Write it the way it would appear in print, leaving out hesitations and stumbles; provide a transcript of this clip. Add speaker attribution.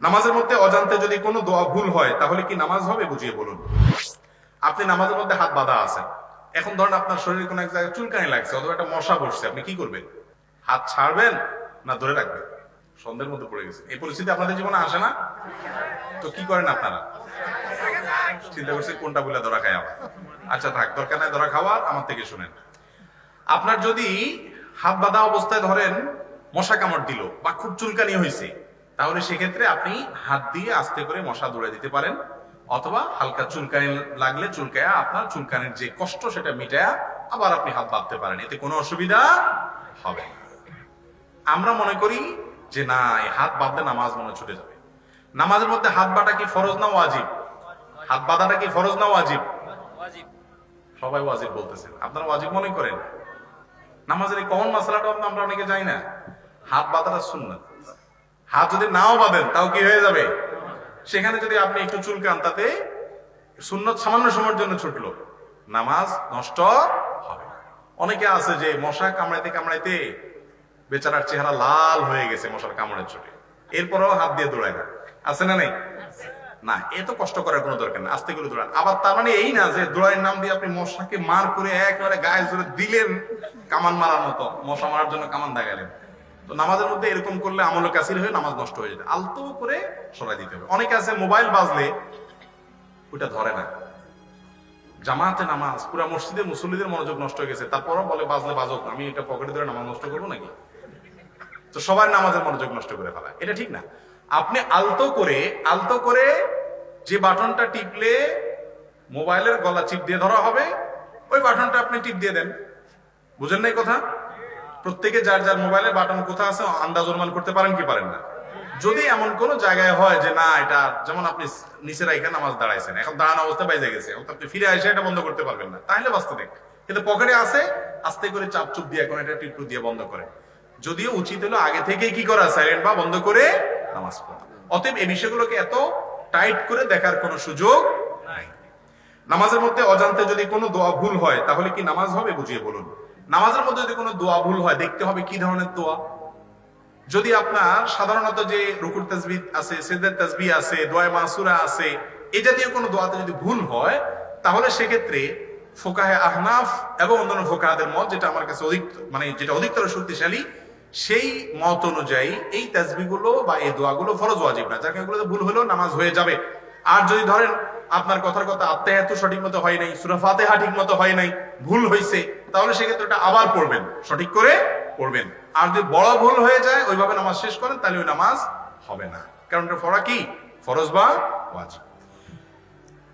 Speaker 1: নামাজের মধ্যে অজান্তে যদি কোনো দোয়া ভুল হয় তাহলে কি নামাজ হবে? বুঝিয়ে বলুন। আপনি নামাজের মধ্যে হাত বাঁধা আছেন, এখন ধরেন আপনার শরীরে কোনো এক জায়গায় চুলকানি লাগছে অথবা একটা মশা বসছে, আপনি কি করবেন? হাত ছাড়বেন না ধরে রাখবেন? সন্দেহের মধ্যে পড়ে গেছেন। এই পরিস্থিতি আপনাদের জীবনে আসে না? তো কি করেন আপনারা? চিন্তা করছি কোনটা বলে ধরা খাই আবার। আচ্ছা থাক, দরকার নাই ধরা খাওয়ার, আমার থেকে শুনেন। আপনার যদি হাত বাঁধা অবস্থায় ধরেন মশা কামড় দিল বা খুব চুলকানি হয়েছে, তাহলে সেক্ষেত্রে আপনি হাত দিয়ে আস্তে করে মশা দৌড়ে দিতে পারেন, অথবা হালকা চুলকানি লাগলে চুলকায়া আপনার চুলকানির যে কষ্ট সেটা মিটায়া আবার আপনি হাত বাঁধতে পারেন, এতে কোনো অসুবিধা হবে না। আমরা মনে করি যে না, এই হাত বাঁধলে নামাজ মনে ছুটে যাবে। নামাজের মধ্যে হাত বাঁধা কি ফরজ না ওয়াজিব? হাত বাঁধাটা কি ফরজ না ওয়াজিব? সবাই ওয়াজিব বলতেছেন, আপনারা ওয়াজিব মনে করেন। নামাজের এই কমন মাসালাটা আমরা অনেকে জানি না। হাত বাঁধাটা সুন্নাত। হাত যদি নাও বাঁধেন তাও কি হয়ে যাবে? সেখানে যদি আপনি একটু চুলকান তাতে সুন্নত সামান্য সময়ের জন্য ছুটলো, নামাজ নষ্ট হবে। অনেকে আছে যে মশা কামড়াইতে কামড়াইতে বেচারার চেহারা লাল হয়ে গেছে মশার কামড়ের চোটে, এরপরও হাত দিয়ে দৌড়ায় না, আছে না নেই? না, এত কষ্ট করার কোনো দরকার নেই, আস্তে করে দৌড়ান। আবার তার মানে এই না যে দৌড়াইয়ের নাম দিয়ে আপনি মশাকে মার করে একেবারে গায়ে জোরে দিলেন, কামান মারার মতো মশা মারার জন্য কামান দাগালেন। তো নামাজের মধ্যে এরকম করলে আমল কাসির হয়ে নামাজ নষ্ট হয়ে যেতে, আলতো করে সরাই দিতে হবে। অনেকে আছে মোবাইল বাজলে ওইটা ধরে না, জামাতে নামাজ, পুরা মসজিদে মুসল্লিদের মনোযোগ নষ্ট হয়ে গেছে, তারপরও বলে বাজলে বাজক, আমি এটা পকেটে ধরে নামাজ নষ্ট করবো নাকি? তো সবার নামাজের মনোযোগ নষ্ট করে ফেলা, এটা ঠিক না। আপনি আলতো করে যে বাটনটা টিপলে মোবাইলের গলা চিপ দিয়ে ধরা হবে, ওই বাটনটা আপনি টিপ দিয়ে দেন। বুঝেন নাই কথা? প্রত্যেকে যার যার মোবাইলের বাটন কোথা আছে আন্দাজ অনুমান করতে পারেন কি পারেন না? যদি এমন কোন জায়গায় হয় যে না, এটা যেমন আপনি নিচে রাইখা নামাজ দাঁড়াইছেন, এখন দাঁড়ানো অবস্থা বাইজে গেছে, এখন আপনি ফিরে এসে এটা বন্ধ করতে পারবেন না, তাহলে বাঁচতে দেখ। কিন্তু পকেটে আছে, আস্তে করে চাপ চুপ দিয়ে এখন এটা টিপটু দিয়ে বন্ধ করে। যদিও উচিত হলো আগে থেকেই কি করা, সাইলেন্ট বা বন্ধ করে নামাজ পড়া। অতএব এই বিষয়গুলোকে এত টাইট করে দেখার কোনো সুযোগ নাই। নামাজের মধ্যে অজান্তে যদি কোনো দোয়া ভুল হয় তাহলে কি নামাজ হবে? বুঝিয়ে বলুন। নামাজের মধ্যে যদি কোনো দোয়া ভুল হয় দেখতে হবে কি ধরনের দোয়া। যদি আপনার সাধারণত যে রুকুর তাসবিহ আছে, সিজদার তাসবিহ আছে, দোয়া মাসুরা আছে, এই জাতীয় কোনো দোয়াতে যদি ভুল হয় তাহলে সেক্ষেত্রে ফোকাহে আহনাফ এবং অন্যান্য ফোকাহাদের মত, যেটা আমার কাছে যেটা অধিকতর শক্তিশালী, সেই মত অনুযায়ী এই তাসবিহগুলো বা এই দোয়াগুলো ফরজ ওয়াজিব না, যার এগুলোতে ভুল হলেও নামাজ হয়ে যাবে। আর যদি ধরেন আপনার কথার কথা আত্মায়াতু সঠিক মতো হয় নাই, সূরা ফাতিহা ঠিক মতো হয় নাই, ভুল হয়েছে, তাহলে সেক্ষেত্রে ওটা আবার পড়বেন, সঠিক করে পড়বেন। আর যদি বড় ভুল হয়ে যায় ওইভাবে নামাজ শেষ করেন তাহলে ওই নামাজ হবে না, কারণ এটা পড়া কি ফরজ বা ওয়াজিব।